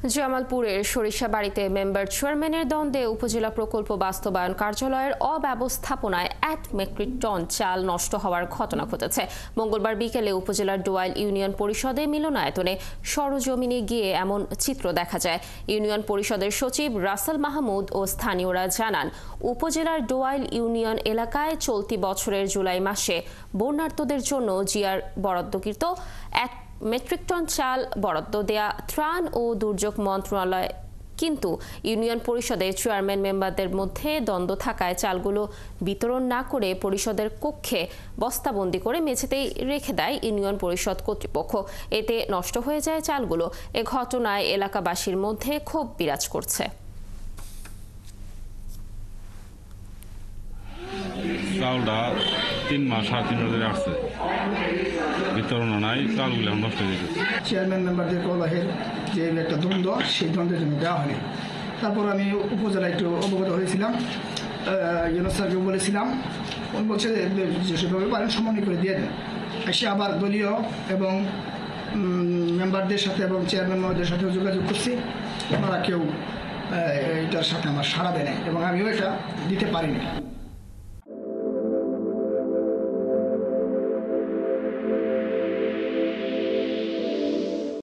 জামালপুরের সরিষাবাড়ীতে মেম্বার চেয়ারম্যানের দ্বন্দ্বে উপজেলা প্রকল্প বাস্তবায়ন কার্যালয়ের অব্যবস্থাপনায় ১ মেট্রিক টন চাল নষ্ট হওয়ার ঘটনা ঘটেছে। মঙ্গলবার বিকেলে উপজেলার ডোয়াইল ইউনিয়ন পরিষদে মিলনায়তনে সরজমিনে গিয়ে এমন চিত্র দেখা যায়। ইউনিয়ন পরিষদের সচিব রাসেল মাহমুদ ও স্থানীয়রা জানান, উপজেলার ডোয়াইল ইউনিয়ন এলাকায় চলতি বছরের জুলাই মাসে বন্যার্তদের জন্য জিআর বরাদ্দকৃত ১ মেট্রিক টন চাল বরাদ্দ দেয়া ত্রাণ ও দুর্যোগ মন্ত্রণালয়, কিন্তু ইউনিয়ন পরিষদের চেয়ারম্যান মেম্বারদের মধ্যে দ্বন্দ্ব থাকায় চালগুলো বিতরণ না করে পরিষদের কক্ষে বস্তাবন্দি করে মেঝেতেই রেখে দেয় ইউনিয়ন পরিষদ কর্তৃপক্ষ। এতে নষ্ট হয়ে যায় চালগুলো। এ ঘটনায় এলাকাবাসীর মধ্যে ক্ষোভ বিরাজ করছে। চাউলটা ৩ মাস ৩.৫ মাস ধরে আসছে, বিতরণ নাই, চালগুলো নষ্ট হয়ে গেছে। চেয়ারম্যান মেম্বারদের কলহের যে একটা দ্বন্দ্ব, সেই দ্বন্দ্বের জন্য দেওয়া হয়নি। তারপর আমি উপজেলায় একটু অবগত হয়েছিলাম, ইউনুস স্যারকেও বলেছিলাম, উনি বলছে যে সেভাবে পারেন সমন্বয় করে দিয়ে দেন। সে আবার দলীয় এবং মেম্বারদের সাথে এবং চেয়ারম্যান মেম্বারদের সাথেও যোগাযোগ করছি, ওনারা কেউ এটার সাথে আমার সাড়া দেয় নাই এবং আমিও এটা দিতে পারিনি।